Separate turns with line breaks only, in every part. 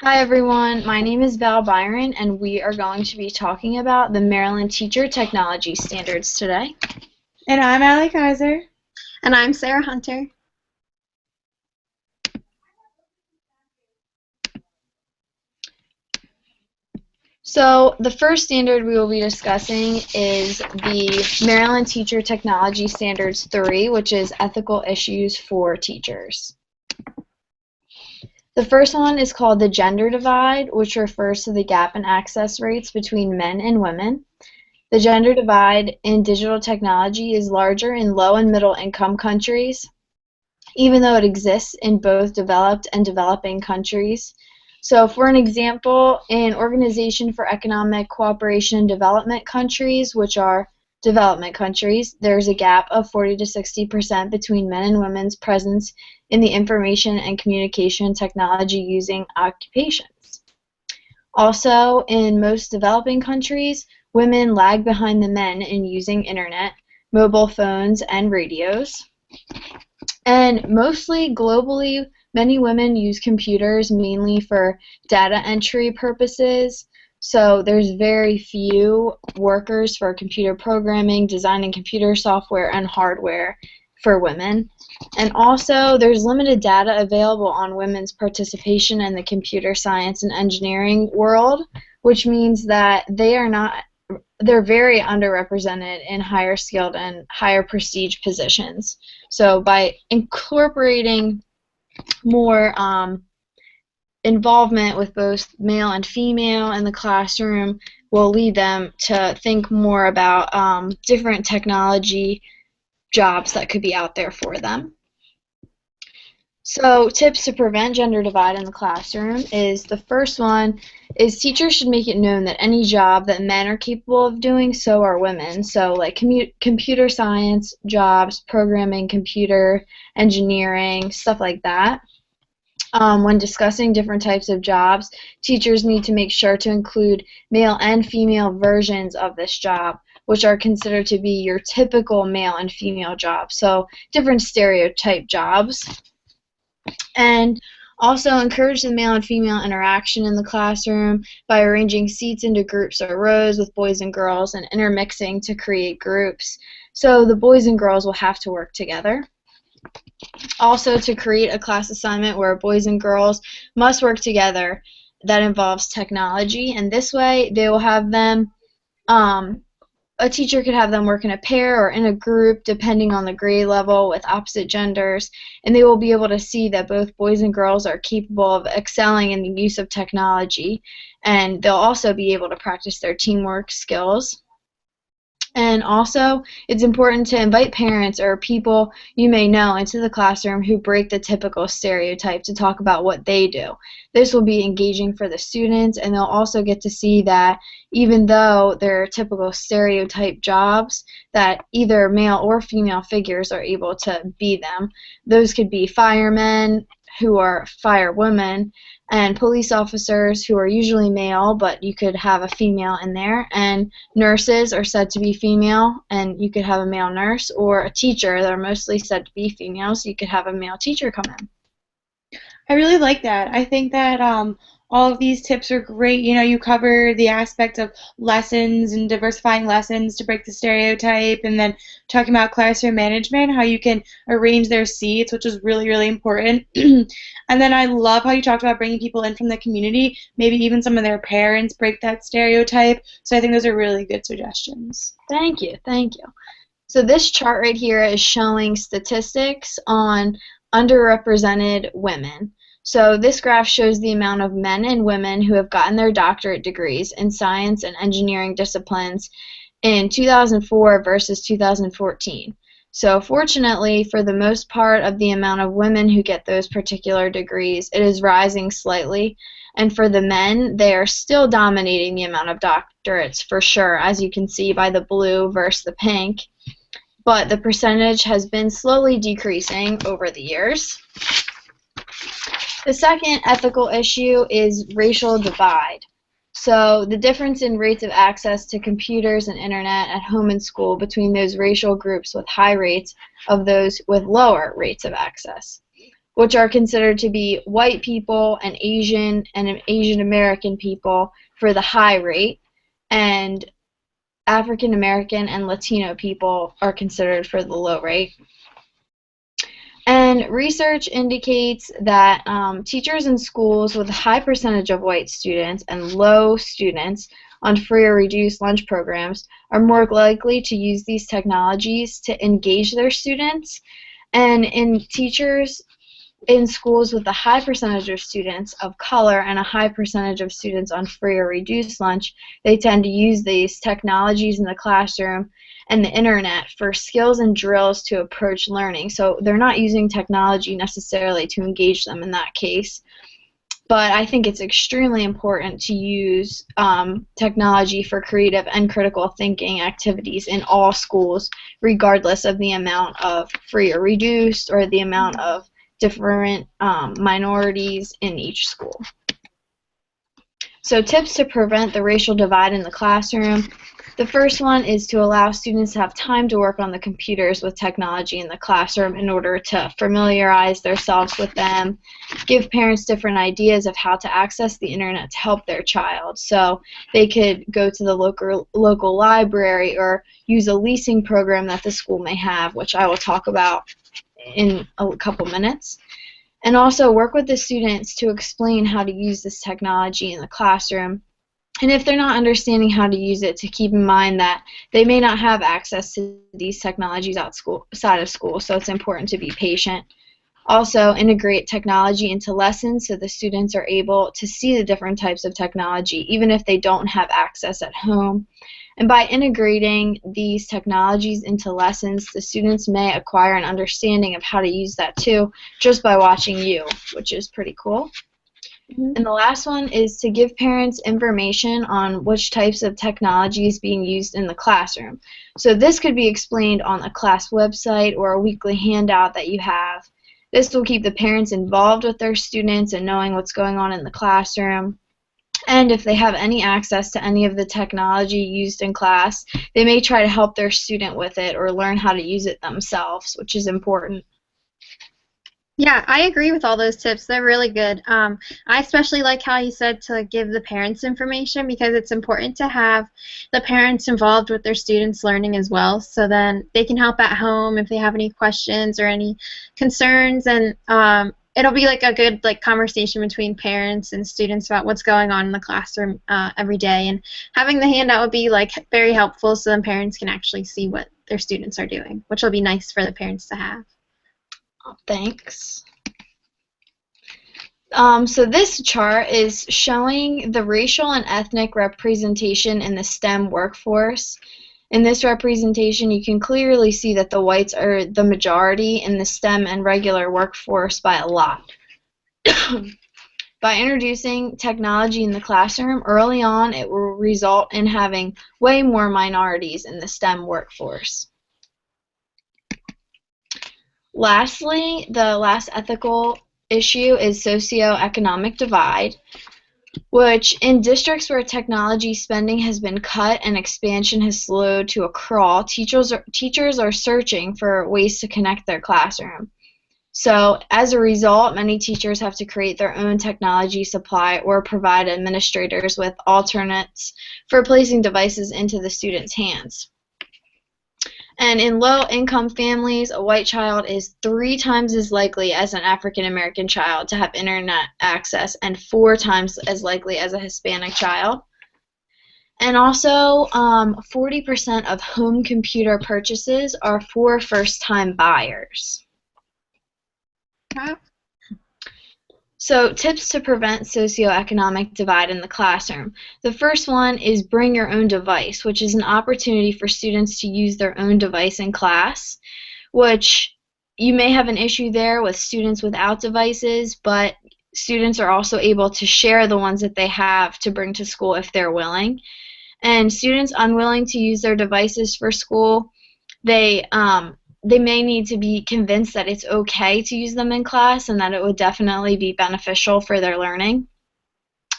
Hi everyone, my name is Val Byron and we are going to be talking about the Maryland Teacher Technology Standards today.
And I'm Allie Kaiser.
And I'm Sarah Hunter.
So the first standard we will be discussing is the Maryland Teacher Technology Standards 3, which is ethical issues for teachers. The first one is called the gender divide, which refers to the gap in access rates between men and women. The gender divide in digital technology is larger in low and middle income countries, even though it exists in both developed and developing countries. So for an example, in Organization for Economic Cooperation and Development countries, which are development countries, there's a gap of 40 to 60% between men and women's presence in the information and communication technology using occupations. Also, in most developing countries, women lag behind the men in using internet, mobile phones, and radios. And mostly globally, many women use computers mainly for data entry purposes. So there's very few workers for computer programming, designing computer software, and hardware for women. And also, there's limited data available on women's participation in the computer science and engineering world, which means that they're very underrepresented in higher skilled and higher prestige positions. So by incorporating more involvement with both male and female in the classroom will lead them to think more about different technology jobs that could be out there for them. So tips to prevent gender divide in the classroom is the first one is teachers should make it known that any job that men are capable of doing, so are women. So like computer science jobs, programming, computer engineering, stuff like that. When discussing different types of jobs, teachers need to make sure to include male and female versions of this job, which are considered to be your typical male and female jobs. So different stereotype jobs. And also encourage the male and female interaction in the classroom by arranging seats into groups or rows with boys and girls and intermixing to create groups. So the boys and girls will have to work together. Also, to create a class assignment where boys and girls must work together that involves technology, and this way they will have them a teacher could have them work in a pair or in a group depending on the grade level with opposite genders, and they will be able to see that both boys and girls are capable of excelling in the use of technology, and they'll also be able to practice their teamwork skills. And also, it's important to invite parents or people you may know into the classroom who break the typical stereotype to talk about what they do. This will be engaging for the students, and they'll also get to see that even though they're typical stereotype jobs, that either male or female figures are able to be them. Those could be firemen who are firewomen, and police officers who are usually male, but you could have a female in there, and nurses are said to be female, and you could have a male nurse, or a teacher, they're mostly said to be female, so you could have a male teacher come in.
I really like that. I think that all of these tips are great. You know, you cover the aspect of lessons and diversifying lessons to break the stereotype, and then talking about classroom management, how you can arrange their seats, which is really, really important. And then I love how you talked about bringing people in from the community, maybe even some of their parents break that stereotype. So I think those are really good suggestions.
Thank you, thank you. So this chart right here is showing statistics on underrepresented women. So this graph shows the amount of men and women who have gotten their doctorate degrees in science and engineering disciplines in 2004 versus 2014. So fortunately, for the most part of the amount of women who get those particular degrees, it is rising slightly. And for the men, they are still dominating the amount of doctorates for sure, as you can see by the blue versus the pink. But the percentage has been slowly decreasing over the years. The second ethical issue is racial divide. So the difference in rates of access to computers and internet at home and school between those racial groups with high rates of those with lower rates of access. which are considered to be white people and Asian American people for the high rate, and African American and Latino people are considered for the low rate. And research indicates that teachers in schools with a high percentage of white students and low students on free or reduced lunch programs are more likely to use these technologies to engage their students. And in teachers in schools with a high percentage of students of color and a high percentage of students on free or reduced lunch, they tend to use these technologies in the classroom and the internet for skills and drills to approach learning. So they're not using technology necessarily to engage them in that case. But I think it's extremely important to use technology for creative and critical thinking activities in all schools, regardless of the amount of free or reduced or the amount of different minorities in each school. So tips to prevent the racial divide in the classroom. The first one is to allow students to have time to work on the computers with technology in the classroom in order to familiarize themselves with them. Give parents different ideas of how to access the internet to help their child. So they could go to the local library or use a leasing program that the school may have, which I will talk about in a couple minutes. And also work with the students to explain how to use this technology in the classroom. And if they're not understanding how to use it, to keep in mind that they may not have access to these technologies outside of school, so it's important to be patient. Also, integrate technology into lessons so the students are able to see the different types of technology, even if they don't have access at home. And by integrating these technologies into lessons, the students may acquire an understanding of how to use that too, just by watching you, which is pretty cool. And the last one is to give parents information on which types of technology is being used in the classroom. So this could be explained on a class website or a weekly handout that you have. This will keep the parents involved with their students and knowing what's going on in the classroom. And if they have any access to any of the technology used in class, they may try to help their student with it or learn how to use it themselves, which is important.
Yeah, I agree with all those tips. They're really good. I especially like how you said to give the parents information, because it's important to have the parents involved with their students' learning as well, so then they can help at home if they have any questions or any concerns, and it'll be like a good conversation between parents and students about what's going on in the classroom every day. And having the handout would be very helpful, so then parents can actually see what their students are doing, which will be nice for the parents to have.
Thanks. So this chart is showing the racial and ethnic representation in the STEM workforce. In this representation, you can clearly see that the whites are the majority in the STEM and regular workforce by a lot. By introducing technology in the classroom early on, it will result in having way more minorities in the STEM workforce. Lastly, the last ethical issue is socioeconomic divide, which in districts where technology spending has been cut and expansion has slowed to a crawl, teachers are searching for ways to connect their classroom. So as a result, many teachers have to create their own technology supply or provide administrators with alternates for placing devices into the students' hands. And in low-income families, a white child is 3 times as likely as an African-American child to have internet access and 4 times as likely as a Hispanic child. And also, 40% of home computer purchases are for first-time buyers. So, tips to prevent socioeconomic divide in the classroom. The first one is bring your own device, which is an opportunity for students to use their own device in class, which you may have an issue there with students without devices, but students are also able to share the ones that they have to bring to school if they're willing. And students unwilling to use their devices for school, they may need to be convinced that it's okay to use them in class and that it would definitely be beneficial for their learning.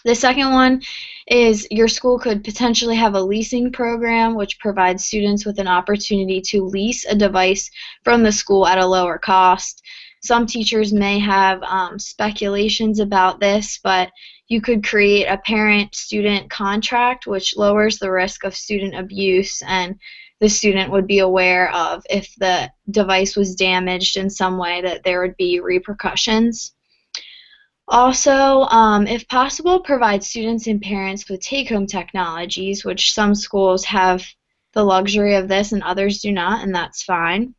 The second one is your school could potentially have a leasing program which provides students with an opportunity to lease a device from the school at a lower cost. Some teachers may have speculations about this, but you could create a parent-student contract, which lowers the risk of student abuse, and the student would be aware of if the device was damaged in some way that there would be repercussions. Also, if possible, provide students and parents with take-home technologies, which some schools have the luxury of this and others do not, and that's fine.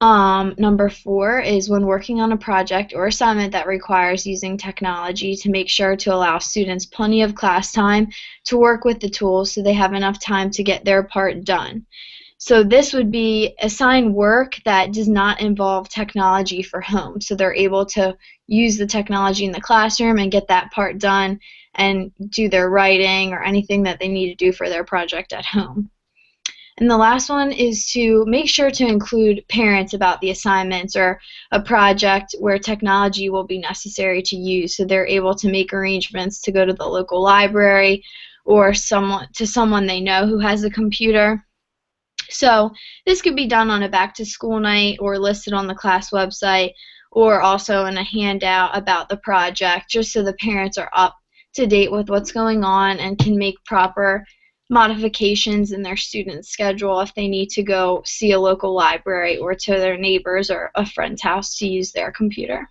Number 4 is when working on a project or assignment that requires using technology, to make sure to allow students plenty of class time to work with the tools so they have enough time to get their part done. So this would be assign work that does not involve technology for home. So they're able to use the technology in the classroom and get that part done and do their writing or anything that they need to do for their project at home. And the last one is to make sure to include parents about the assignments or a project where technology will be necessary to use, so they're able to make arrangements to go to the local library or someone they know who has a computer. So this could be done on a back-to-school night or listed on the class website, or also in a handout about the project, just so the parents are up to date with what's going on and can make proper modifications in their student schedule if they need to go see a local library or to their neighbors or a friend's house to use their computer.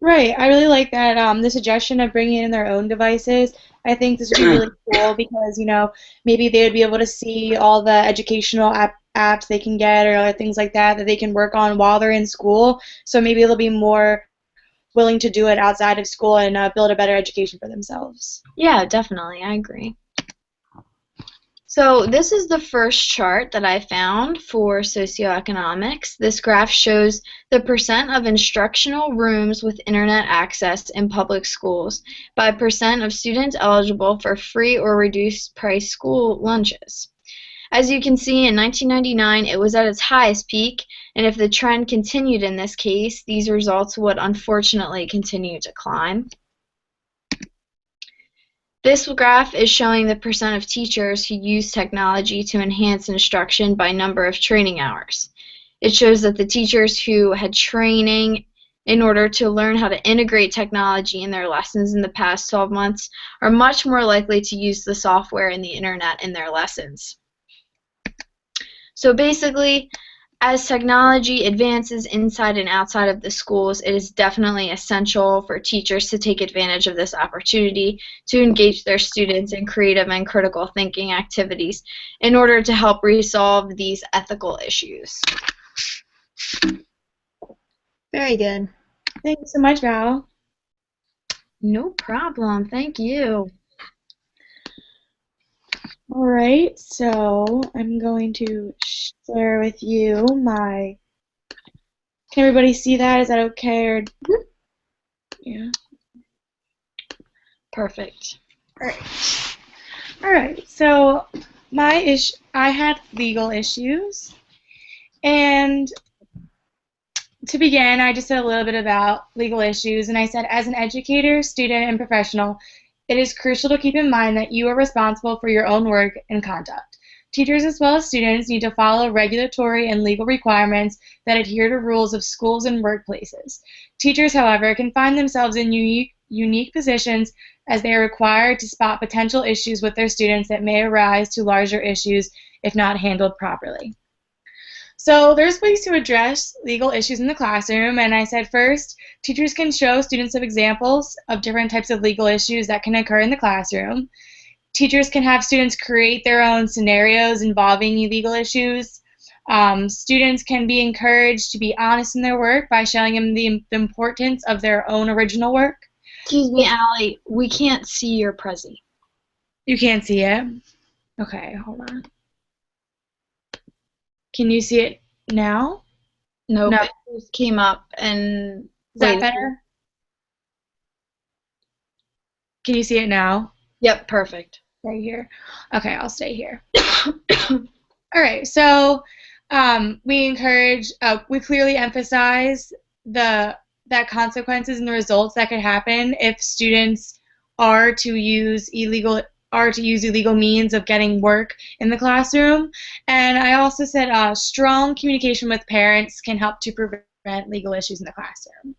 Right. I really like that the suggestion of bringing in their own devices. I think this would be really cool because, maybe they would be able to see all the educational apps they can get or other things like that they can work on while they're in school. So maybe they'll be more willing to do it outside of school and build a better education for themselves.
Yeah, definitely. I agree. So this is the first chart that I found for socioeconomics. This graph shows the percent of instructional rooms with internet access in public schools by percent of students eligible for free or reduced price school lunches. As you can see, in 1999 it was at its highest peak, and if the trend continued in this case, these results would unfortunately continue to climb. This graph is showing the percent of teachers who use technology to enhance instruction by number of training hours. It shows that the teachers who had training in order to learn how to integrate technology in their lessons in the past 12 months are much more likely to use the software and the internet in their lessons. So basically, as technology advances inside and outside of the schools, it is definitely essential for teachers to take advantage of this opportunity to engage their students in creative and critical thinking activities in order to help resolve these ethical issues.
Very good.
Thank you so much, Val.
No problem. Thank you.
All right, so I'm going to share with you my. Can everybody see that? Is that okay? Or yeah.
Perfect.
All right. So I had legal issues, and to begin, I just said a little bit about legal issues, and I said, as an educator, student, and professional, it is crucial to keep in mind that you are responsible for your own work and conduct. Teachers as well as students need to follow regulatory and legal requirements that adhere to rules of schools and workplaces. Teachers, however, can find themselves in unique positions as they are required to spot potential issues with their students that may arise to larger issues if not handled properly. So there's ways to address legal issues in the classroom, and I said first, teachers can show students some examples of different types of legal issues that can occur in the classroom. Teachers can have students create their own scenarios involving legal issues. Students can be encouraged to be honest in their work by showing them the importance of their own original work.
Excuse me, Allie, we can't see your Prezi.
You can't see it? Okay, hold on. Can you see it now?
Nope,
No.
it just came up and...
Is that better? Can you see it now?
Yep, perfect.
Right here. Okay, I'll stay here. All right, so we clearly emphasize that consequences and the results that could happen if students are to use illegal means of getting work in the classroom. And I also said strong communication with parents can help to prevent prevent legal issues in the classroom.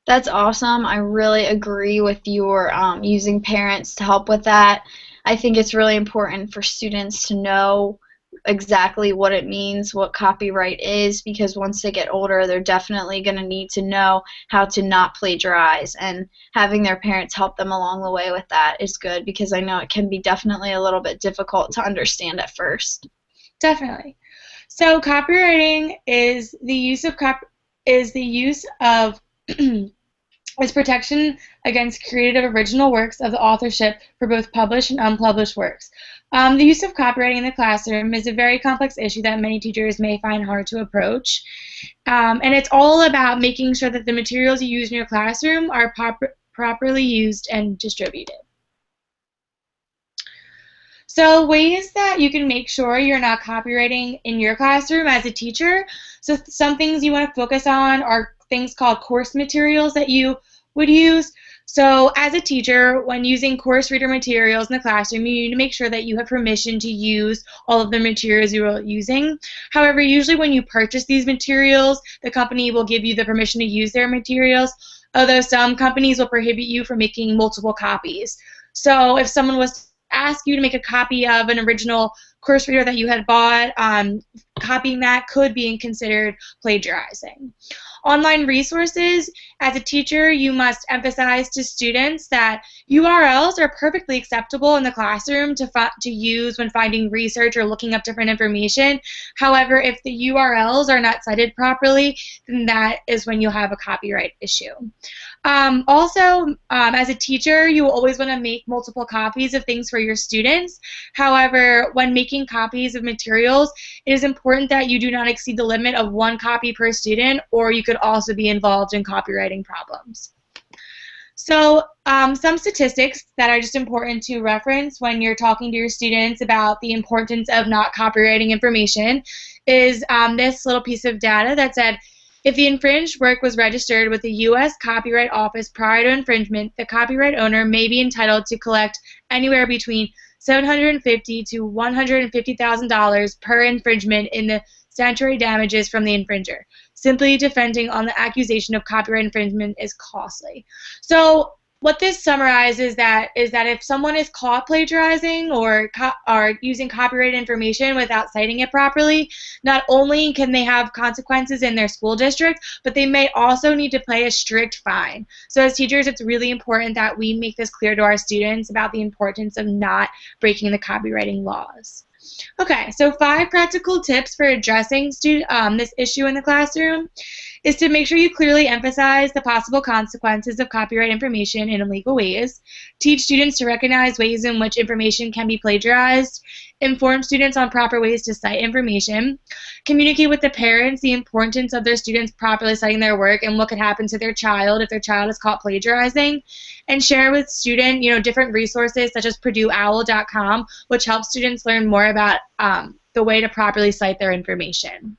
That's awesome. I really agree with your using parents to help with that. I think it's really important for students to know exactly what it means, what copyright is, because once they get older, they're definitely going to need to know how to not plagiarize, and having their parents help them along the way with that is good, because I know it can be definitely a little bit difficult to understand at first.
Definitely. So copywriting is the use of is protection against creative original works of the authorship for both published and unpublished works. The use of copywriting in the classroom is a very complex issue that many teachers may find hard to approach. And it's all about making sure that the materials you use in your classroom are properly used and distributed. So ways that you can make sure you're not copywriting in your classroom as a teacher. So some things you want to focus on are things called course materials that you would use. So as a teacher, when using course reader materials in the classroom, you need to make sure that you have permission to use all of the materials you're using. However, usually when you purchase these materials, the company will give you the permission to use their materials, although some companies will prohibit you from making multiple copies. So if someone was to ask you to make a copy of an original course reader that you had bought, copying that could be considered plagiarizing. Online resources, as a teacher, you must emphasize to students that URLs are perfectly acceptable in the classroom to use when finding research or looking up different information. However, if the URLs are not cited properly, then that is when you'll have a copyright issue. As a teacher, you will always want to make multiple copies of things for your students. However, when making copies of materials, it is important that you do not exceed the limit of 1 copy per student, or you could also be involved in copywriting problems. So some statistics that are just important to reference when you're talking to your students about the importance of not copywriting information is this little piece of data that said, if the infringed work was registered with the U.S. Copyright Office prior to infringement, the copyright owner may be entitled to collect anywhere between $750,000 to $150,000 per infringement in the statutory damages from the infringer. Simply defending on the accusation of copyright infringement is costly. So what this summarizes is that if someone is caught plagiarizing or using copyrighted information without citing it properly, not only can they have consequences in their school district, but they may also need to pay a strict fine. So as teachers, it's really important that we make this clear to our students about the importance of not breaking the copywriting laws. Okay, so 5 practical tips for addressing this issue in the classroom is to make sure you clearly emphasize the possible consequences of copyright information in illegal ways, teach students to recognize ways in which information can be plagiarized, inform students on proper ways to cite information, communicate with the parents the importance of their students properly citing their work and what could happen to their child if their child is caught plagiarizing, and share with students, different resources such as PurdueOwl.com, which helps students learn more about the way to properly cite their information.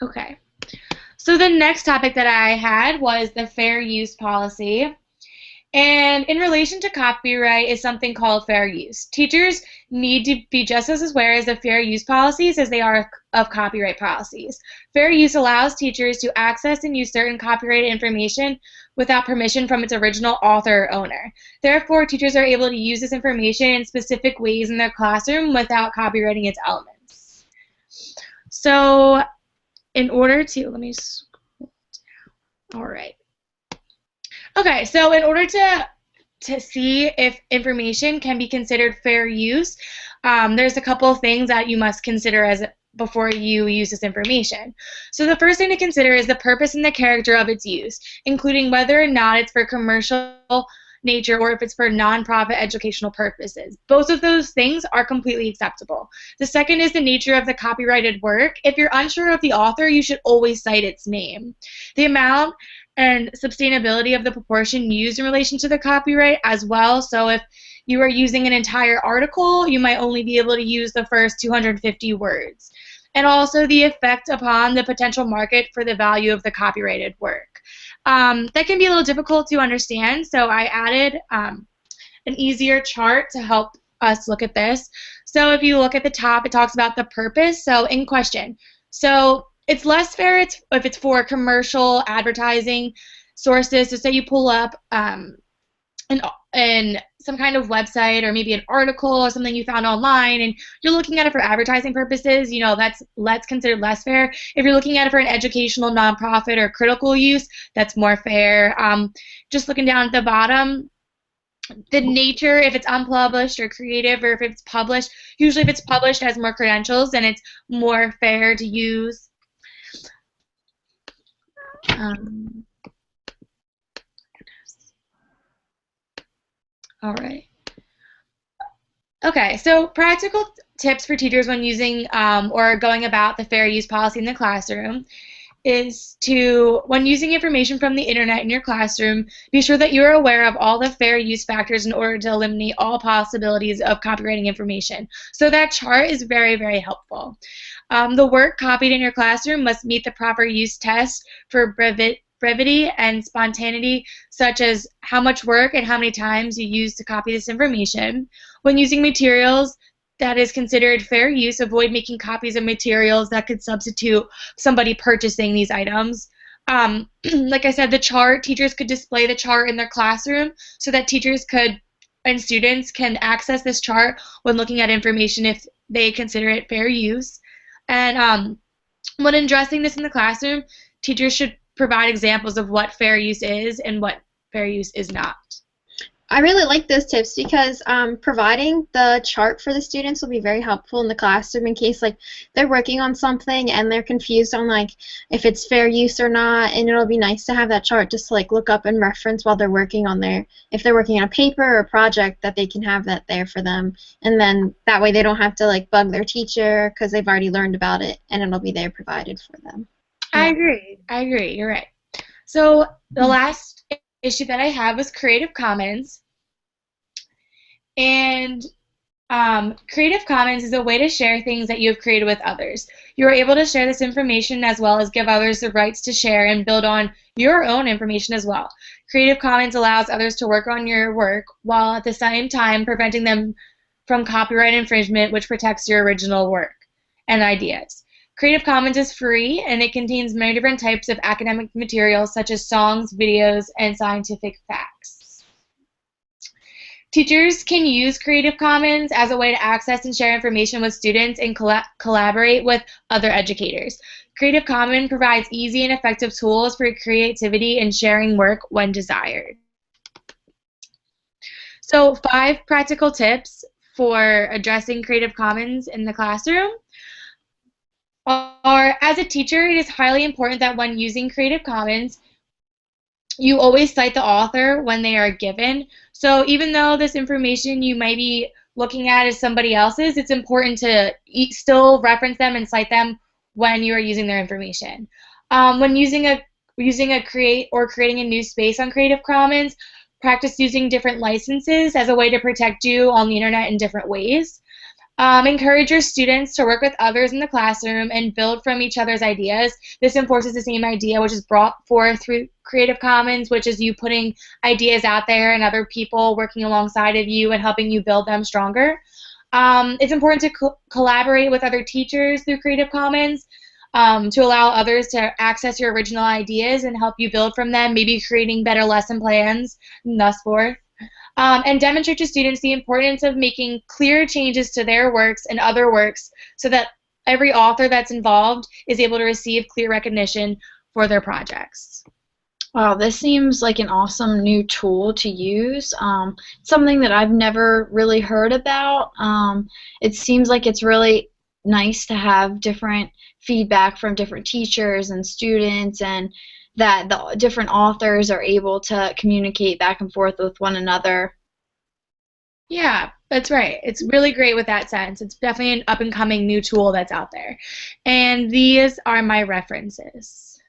Okay, so the next topic that I had was the fair use policy. And in relation to copyright is something called fair use. Teachers need to be just as aware of the fair use policies as they are of copyright policies. Fair use allows teachers to access and use certain copyrighted information without permission from its original author or owner. Therefore, teachers are able to use this information in specific ways in their classroom without copywriting its elements. So, in order to, let me scroll down. All right. Okay, so in order to see if information can be considered fair use, there's a couple of things that you must consider before you use this information. So the first thing to consider is the purpose and the character of its use, including whether or not it's for commercial nature or if it's for nonprofit educational purposes. Both of those things are completely acceptable. The second is the nature of the copyrighted work. If you're unsure of the author, you should always cite its name. The amount and sustainability of the proportion used in relation to the copyright as well. So if you are using an entire article, you might only be able to use the first 250 words. And also the effect upon the potential market for the value of the copyrighted work. That can be a little difficult to understand, so I added an easier chart to help us look at this. So if you look at the top, it talks about the purpose. So in question. So it's less fair if it's for commercial advertising sources. So say you pull up an, some kind of website or maybe an article or something you found online and you're looking at it for advertising purposes, that's considered less fair. If you're looking at it for an educational, nonprofit, or critical use, that's more fair. Just looking down at the bottom, the nature, if it's unpublished or creative, or if it's published, usually if it's published, it has more credentials and it's more fair to use. All right. Okay, so practical tips for teachers when using or going about the fair use policy in the classroom is to, when using information from the internet in your classroom, be sure that you're aware of all the fair use factors in order to eliminate all possibilities of copywriting information. So that chart is very, very helpful. The work copied in your classroom must meet the proper use test for brevity and spontaneity, such as how much work and how many times you use to copy this information. When using materials that is considered fair use, avoid making copies of materials that could substitute somebody purchasing these items. Like I said, the chart, teachers could display the chart in their classroom so that teachers could and students can access this chart when looking at information if they consider it fair use. And when addressing this in the classroom, teachers should provide examples of what fair use is and what fair use is not.
I really like those tips because providing the chart for the students will be very helpful in the classroom in case like they're working on something and they're confused on like if it's fair use or not, and it'll be nice to have that chart just to like look up and reference while they're working on if they're working on a paper or a project, that they can have that there for them, and then that way they don't have to like bug their teacher because they've already learned about it and it'll be there provided for them.
I agree, you're right. So the last issue that I have was Creative Commons. And Creative Commons is a way to share things that you have created with others. You are able to share this information as well as give others the rights to share and build on your own information as well. Creative Commons allows others to work on your work while at the same time preventing them from copyright infringement, which protects your original work and ideas. Creative Commons is free, and it contains many different types of academic materials such as songs, videos, and scientific facts. Teachers can use Creative Commons as a way to access and share information with students and collaborate with other educators. Creative Commons provides easy and effective tools for creativity and sharing work when desired. So 5 practical tips for addressing Creative Commons in the classroom are, as a teacher, it is highly important that when using Creative Commons, you always cite the author when they are given. So even though this information you might be looking at is somebody else's, it's important to still reference them and cite them when you are using their information. When creating a new space on Creative Commons, practice using different licenses as a way to protect you on the internet in different ways. Encourage your students to work with others in the classroom and build from each other's ideas. This enforces the same idea which is brought forth through Creative Commons, which is you putting ideas out there and other people working alongside of you and helping you build them stronger. It's important to collaborate with other teachers through Creative Commons to allow others to access your original ideas and help you build from them, maybe creating better lesson plans and thus forth. And demonstrate to students the importance of making clear changes to their works and other works so that every author that's involved is able to receive clear recognition for their projects.
Wow, this seems like an awesome new tool to use. Something that I've never really heard about. It seems like it's really nice to have different feedback from different teachers and students, and that the different authors are able to communicate back and forth with one another.
Yeah, that's right. It's really great with that sense. It's definitely an up-and-coming new tool that's out there. And these are my references.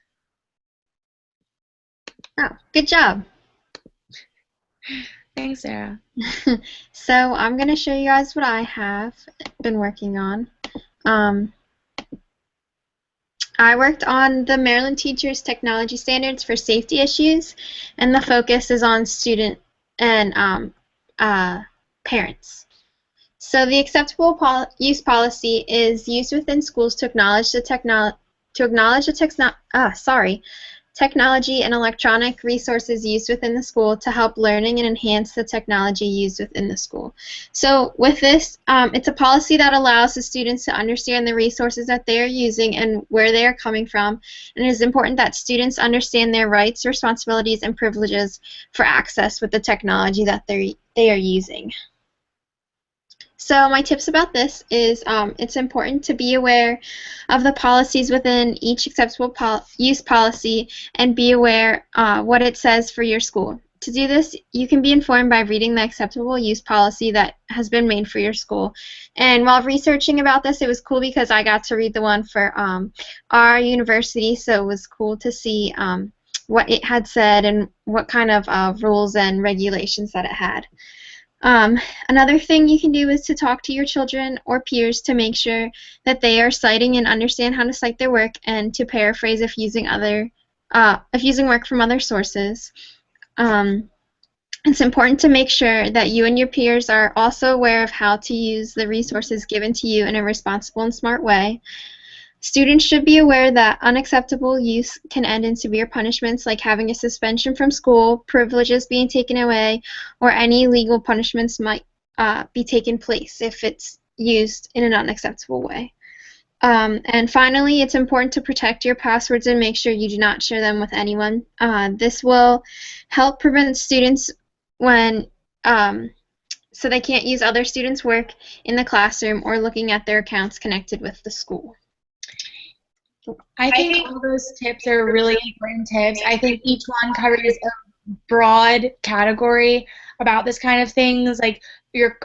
Oh, good job.
Thanks, Sarah.
So I'm going to show you guys what I have been working on. I worked on the Maryland Teachers Technology Standards for Safety Issues, and the focus is on student and parents. So the acceptable use policy is used within schools to acknowledge the technology and electronic resources used within the school to help learning and enhance the technology used within the school. So with this, it's a policy that allows the students to understand the resources that they are using and where they are coming from. And it is important that students understand their rights, responsibilities, and privileges for access with the technology that they are using. So my tips about this is it's important to be aware of the policies within each acceptable use policy and be aware what it says for your school. To do this, you can be informed by reading the acceptable use policy that has been made for your school. And while researching about this, it was cool because I got to read the one for our university, so it was cool to see what it had said and what kind of rules and regulations that it had. Another thing you can do is to talk to your children or peers to make sure that they are citing and understand how to cite their work, and to paraphrase if using work from other sources. It's important to make sure that you and your peers are also aware of how to use the resources given to you in a responsible and smart way. Students should be aware that unacceptable use can end in severe punishments like having a suspension from school, privileges being taken away, or any legal punishments might be taken place if it's used in an unacceptable way. And finally, it's important to protect your passwords and make sure you do not share them with anyone. This will help prevent students so they can't use other students' work in the classroom or looking at their accounts connected with the school.
I think all those tips are really important tips. I think each one covers a broad category about this kind of things, like your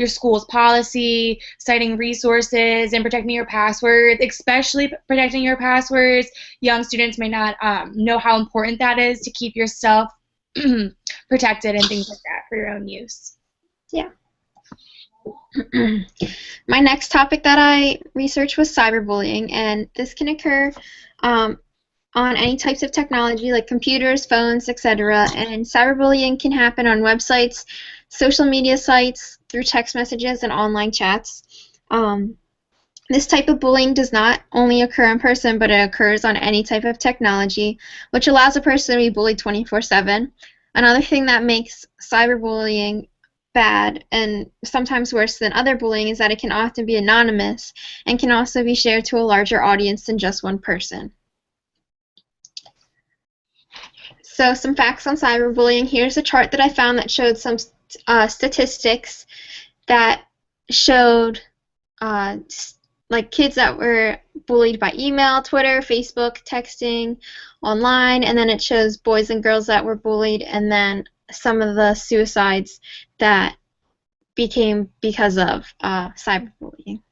school's policy, citing resources, and protecting your passwords, especially protecting your passwords. Young students may not know how important that is to keep yourself protected and things like that for your own use.
Yeah. My next topic that I researched was cyberbullying, and this can occur on any types of technology like computers, phones, etc. And cyberbullying can happen on websites, social media sites, through text messages, and online chats. This type of bullying does not only occur in person, but it occurs on any type of technology, which allows a person to be bullied 24/7. Another thing that makes cyberbullying bad and sometimes worse than other bullying is that it can often be anonymous and can also be shared to a larger audience than just one person. So some facts on cyberbullying. Here's a chart that I found that showed some statistics that showed like kids that were bullied by email, Twitter, Facebook, texting, online, and then it shows boys and girls that were bullied, and then some of the suicides that became because of cyberbullying.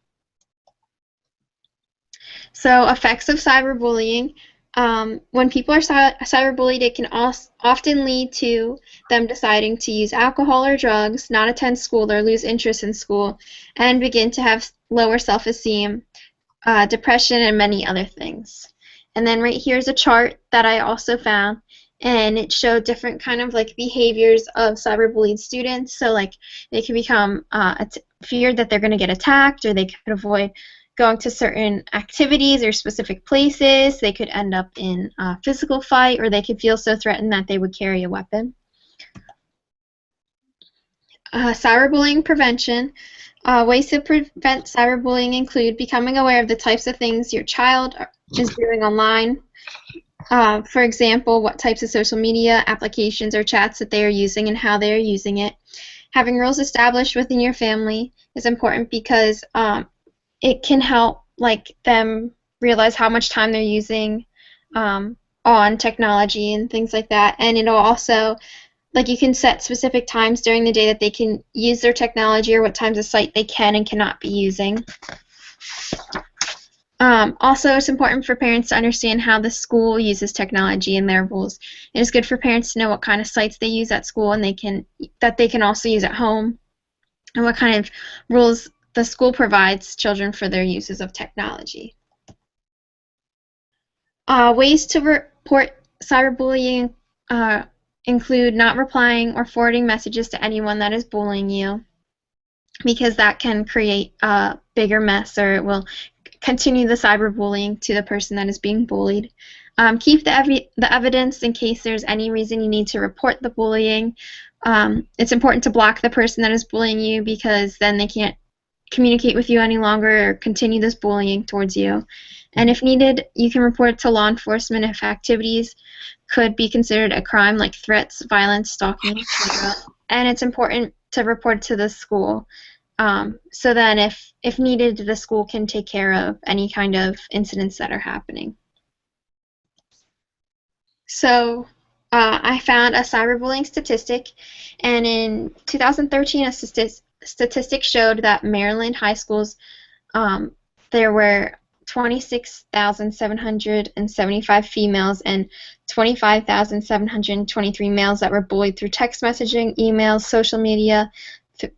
So effects of cyberbullying. When people are cyberbullied, it can often lead to them deciding to use alcohol or drugs, not attend school or lose interest in school, and begin to have lower self-esteem, depression, and many other things. And then right here is a chart that I also found, and it showed different kind of like behaviors of cyberbullied students. So like they could become feared that they're going to get attacked, or they could avoid going to certain activities or specific places. They could end up in a physical fight, or they could feel so threatened that they would carry a weapon. Cyberbullying prevention. Ways to prevent cyberbullying include becoming aware of the types of things your child is doing online. For example, what types of social media applications or chats that they are using and how they are using it. Having rules established within your family is important because it can help them realize how much time they're using on technology and things like that. And it'll also, you can set specific times during the day that they can use their technology, or what times of site they can and cannot be using. Also, it's important for parents to understand how the school uses technology and their rules. It is good for parents to know what kind of sites they use at school and that they can also use at home, and what kind of rules the school provides children for their uses of technology. Ways to report cyberbullying include not replying or forwarding messages to anyone that is bullying you. because that can create a bigger mess, or it will continue the cyberbullying to the person that is being bullied. Keep the evidence in case there's any reason you need to report the bullying. It's important to block the person that is bullying you, because then they can't communicate with you any longer or continue this bullying towards you. And if needed, you can report it to law enforcement if activities could be considered a crime, like threats, violence, stalking, etc. And it's important to report to the school. So then if needed, the school can take care of any kind of incidents that are happening. So I found a cyberbullying statistic, and in 2013, a statistic showed that Maryland high schools, there were 26,775 females and 25,723 males that were bullied through text messaging, emails, social media,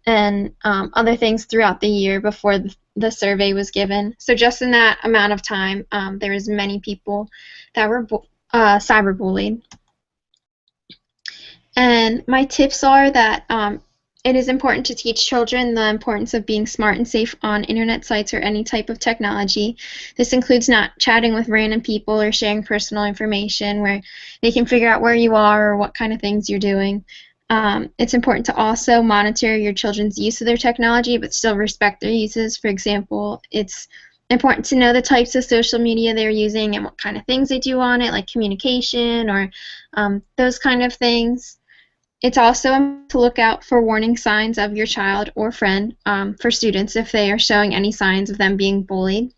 and other things throughout the year before the survey was given. So just in that amount of time, there was many people that were cyberbullied. And my tips are that it is important to teach children the importance of being smart and safe on internet sites or any type of technology. This includes not chatting with random people or sharing personal information where they can figure out where you are or what kind of things you're doing. It's important to also monitor your children's use of their technology, but still respect their uses. For example, it's important to know the types of social media they're using and what kind of things they do on it, like communication or those kind of things. It's also important to look out for warning signs of your child or friend, for students if they are showing any signs of them being bullied.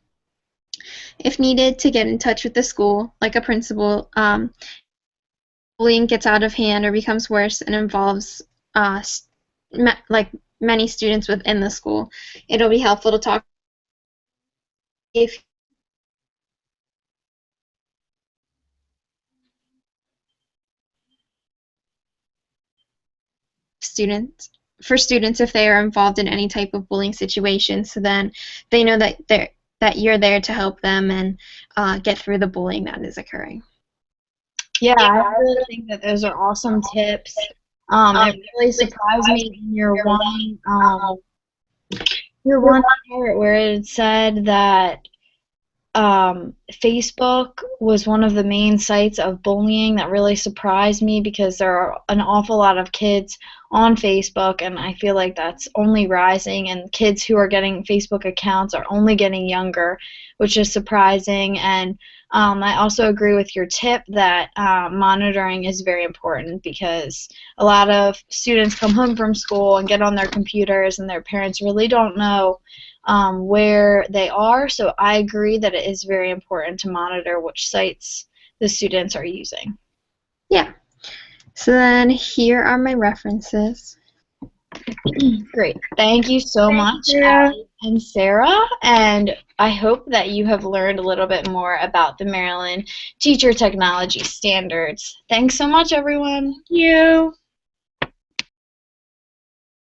If needed, to get in touch with the school, like a principal. Bullying gets out of hand or becomes worse and involves like many students within the school, it'll be helpful to talk if students if they are involved in any type of bullying situation, so then they know that you're there to help them and get through the bullying that is occurring.
Yeah, I really think that those are awesome tips. It really surprised me in your one part where it said that Facebook was one of the main sites of bullying. That really surprised me because there are an awful lot of kids on Facebook, and I feel like that's only rising, and kids who are getting Facebook accounts are only getting younger, which is surprising. And I also agree with your tip that monitoring is very important, because a lot of students come home from school and get on their computers, and their parents really don't know where they are. So I agree that it is very important to monitor which sites the students are using.
Yeah. So then here are my references.
Great. Thank you so much, Allie and Sarah. And I hope that you have learned a little bit more about the Maryland Teacher Technology Standards. Thanks so much, everyone.
Thank you.